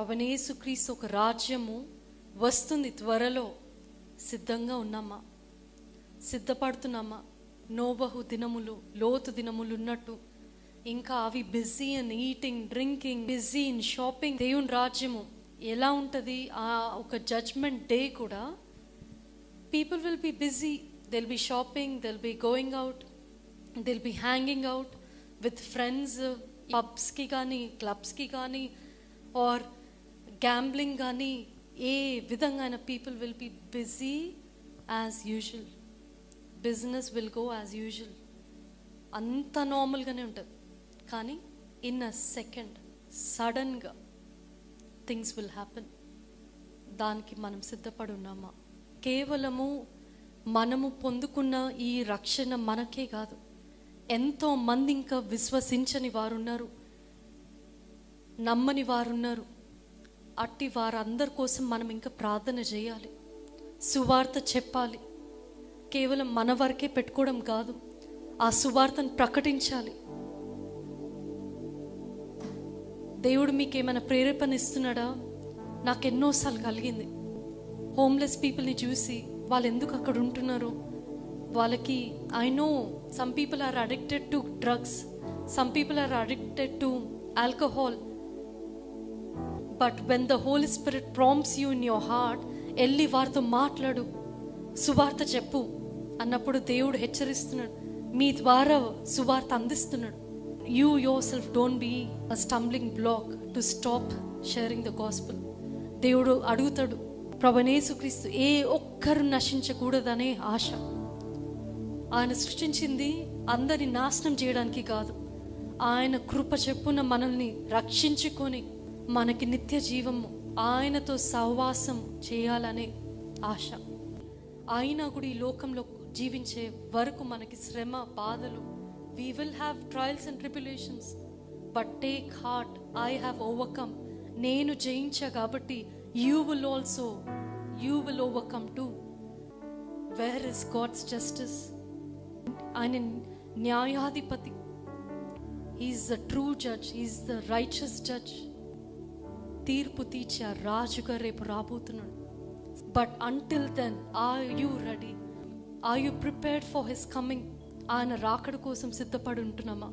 ప్రభువైన యేసుక్రీస్తు ఒక రాజ్యము వస్తుంది త్వరలో. సిద్ధంగా ఉన్నామా? సిద్ధపడుతున్నామా? నోబహు దినములు, లోతు దినములు ఉన్నట్టు ఇంకా అవి busy in eating, drinking, busy in shopping. దేవుని రాజ్యము ఎలా ఉంటుంది? ఆ ఒక జడ్జ్మెంట్ డే కూడా people will be busy. They'll be shopping, they'll be going out, they'll be hanging out with friends. పబ్స్కి కానీ క్లబ్స్కి కానీ ఆర్ గ్యాంబ్లింగ్ కానీ ఏ విధంగా people will be busy as usual. Business will go as usual. అంత నార్మల్గానే ఉంటుంది. కానీ ఇన్ అ సెకండ్ సడన్గా థింగ్స్ విల్ హ్యాపెన్. దానికి మనం సిద్ధపడి ఉన్నామా? కేవలము మనము పొందుకున్న ఈ రక్షణ మనకే కాదు, ఎంతో మంది ఇంకా విశ్వసించని వారున్నారు, నమ్మని వారున్నారు. అట్టి వారందరి కోసం మనం ఇంకా ప్రార్థన చేయాలి, సువార్త చెప్పాలి. కేవలం మన వరకే పెట్టుకోవడం కాదు, ఆ సువార్తను ప్రకటించాలి. దేవుడు మీకు ఏమైనా ప్రేరేపణ ఇస్తున్నాడా? నాకు ఎన్నోసార్లు కలిగింది. హోమ్లెస్ పీపుల్ని చూసి వాళ్ళు ఎందుకు అక్కడ ఉంటున్నారు, వాళ్ళకి I know some people are addicted to drugs, some people are addicted to alcohol. But when the Holy Spirit prompts you in your heart, వెళ్ళి వారితో మాట్లాడు, సువార్త చెప్పు అన్నప్పుడు దేవుడు హెచ్చరిస్తున్నాడు, మీ ద్వారా సువార్త అందిస్తున్నాడు. You yourself don't be a stumbling block to stop sharing the gospel. దేవుడు అడుగుతాడు, ప్రభువైన యేసుక్రీస్తు ఏ ఒక్కరు నశించకూడదనే ఆశ. ఆయన సృష్టించింది అందరిని నాశనం చేయడానికి కాదు, ఆయన కృప చెప్పున మనల్ని రక్షించుకొని మనకి నిత్య జీవము, ఆయనతో సహవాసం చేయాలనే ఆశ. అయినా కూడా ఈ లోకంలో జీవించే వరకు మనకి శ్రమ, బాధలు, we will have trials and tribulations, but take heart, I have overcome. నేను జయించా కాబట్టి you will overcome too. Where is God's justice? ఆయన న్యాయాధిపతి. He is the true judge, he is the righteous judge. తీర్పు తీర్చే రాజుగా రేపు రాబోతున్నాడు. But until then, are you ready? Are you prepared for his coming? ఆయన రాకడ కోసం సిద్ధపడి ఉంటున్నామా?